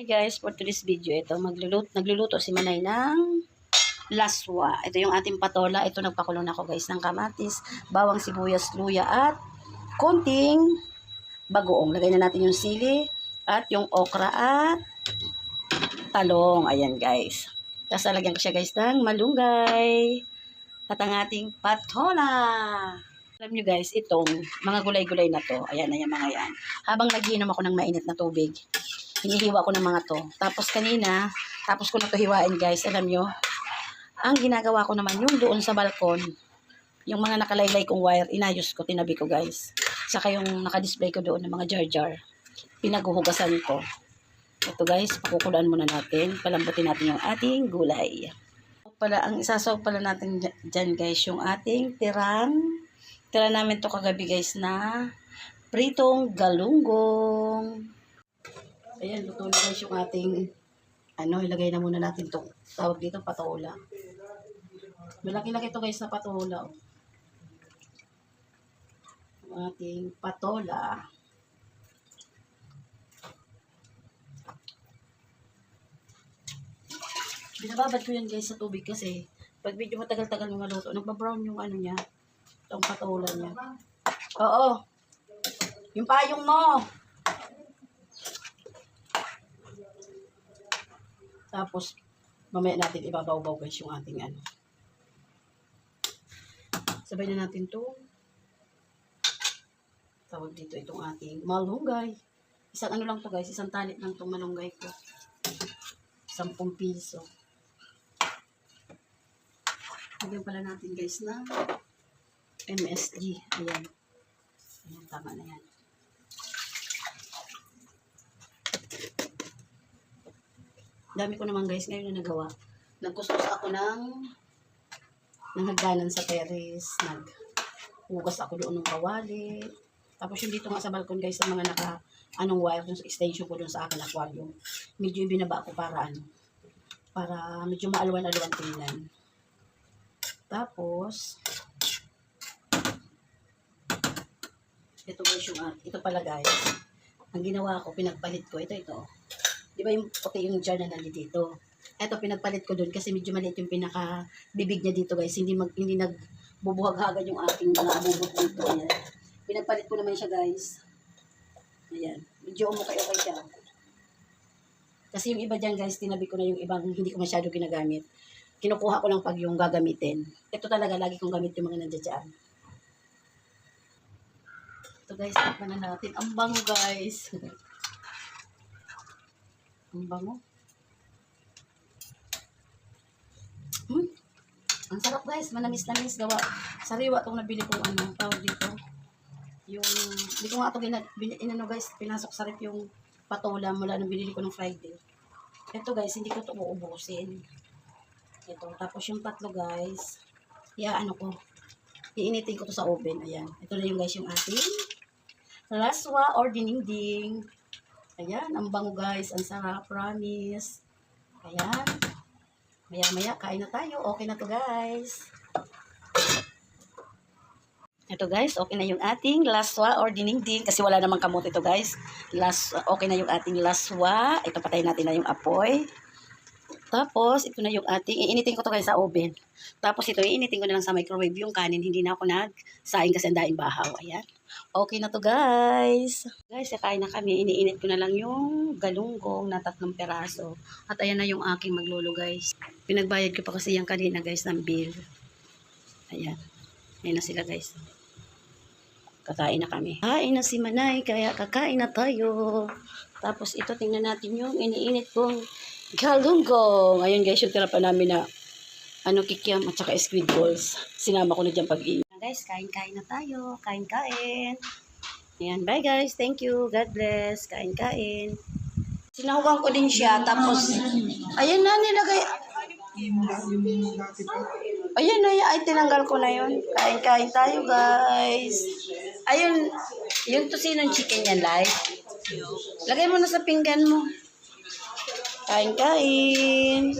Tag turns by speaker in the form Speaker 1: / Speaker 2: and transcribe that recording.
Speaker 1: Hi guys, for today's video, ito nagluluto si Manay ng laswa. Ito yung ating patola. Ito nagpakulo na ako guys ng kamatis, bawang sibuyas, luya at konting bagoong. Lagay na natin yung sili at yung okra at talong. Ayan guys. Tapos lalagyan ko siya guys ng malunggay at ang ating patola. Alam nyo guys, itong mga gulay-gulay na to, ayan mga yan. Habang nagiinom ako ng mainit na tubig, hinihiwa ko ng mga to. Tapos kanina, tapos ko na to hiwain guys. Alam nyo, ang ginagawa ko naman yung doon sa balkon, yung mga nakalaylay kong wire, inayos ko, tinabi ko guys. Saka yung nakadisplay ko doon ng mga jar-jar, pinaguhugasan ko. Ito guys, pakukulaan muna natin. Palambutin natin yung ating gulay. Ang isasaw pala natin dyan guys, yung ating tira namin to kagabi guys na pritong galunggong. Ayan, luto na guys yung ating, ilagay na muna natin itong, tawag dito, patola. Malaki-laki ito guys na patola. Yung ating patola. Binababad ko yan guys sa tubig kasi pag medyo matagal-tagal yung maluto, nagbabrown yung niya, itong patola niya. Oo. Yung payong mo. Tapos, mamaya natin ibabaw-baw guys yung ating Sabay na natin to. Tawag dito itong ating malunggay. Isang lang to guys, isang talit lang itong malunggay ko. 10 piso. Lagyan pala natin guys na MSG. Ayan. Ayan, tama na yan. Dami ko naman guys ngayon na nagawa. Nagkuskus ako ng hagdanan sa terrace. Naghugas ako doon ng kawali. Tapos yung dito nga sa balkon guys, sa mga wire, yung extension ko doon sa akin aquarium. Medyo yung binaba ko para medyo maalwan-alwan tingnan. Tapos, ito guys ito pala guys. Ang ginawa ko, pinagpalit ko. Ito. Di ba yung puti yung jar na nandito? Ito, pinagpalit ko doon kasi medyo maliit yung pinaka-bibig niya dito guys. Hindi nagbubuhag-hagad yung aking mga abubot dito. Ayan. Pinagpalit ko naman siya guys. Ayan. Medyo umukay-okay siya. Kasi yung iba dyan guys, tinabi ko na yung ibang hindi ko masyado ginagamit. Kinukuha ko lang pag yung gagamitin. Ito talaga, lagi kong gamit yung mga nandiyan dyan. Ito guys, takpan na natin. Ang bango guys. Ang bango. Ang sarap guys, manamis-namis gawa. Sariwa itong nabili kong tawag dito. Yung, hindi ko nga ito guys, pinasok sa rep yung patola mula nung binili ko ng Friday. Ito guys, hindi ko ito uubusin. Ito, tapos yung tatlo guys, iinitin ko to sa oven. Ayan, ito na yung guys yung ating laswa or dininding. Ayan, ang bango guys, ang sarap, promise. Ayan, maya-maya, kain na tayo. Okay na to guys. Ito guys, okay na yung ating laswa or dininding. Kasi wala namang kamot ito guys. Okay na yung ating laswa. Ito, patayin natin na yung apoy. Tapos, ito na yung ating, iinitin ko to guys sa oven. Tapos ito, iinitin ko na lang sa microwave yung kanin. Hindi na ako nagsaing kasi ang daing bahaw. Ayan. Okay na to guys. Guys, kain na kami. Iniinit ko na lang yung galunggong na 3 peraso. At ayan na yung aking maglolo guys. Pinagbayad ko pa kasi yung kanina guys ng bill. Ayan. Ayan na sila guys. Kakain na kami. Kain na si Manay, kaya kakain na tayo. Tapos ito, tingnan natin yung iniinit kong galunggong. Ayun guys, yung tira pa namin na kikiam at saka squid balls. Sinama ko na dyan pag-iin. Guys, kain-kain na tayo. Kain-kain. Ayan, bye guys. Thank you. God bless. Kain-kain. Sinahugan ko din siya. Tapos, ayan na, nilagay. Ayan na, ay tinanggal ko na yun. Kain-kain tayo guys. Ayun, yung tosinong chicken yan, like. Lagay mo na sa pinggan mo. Kain-kain.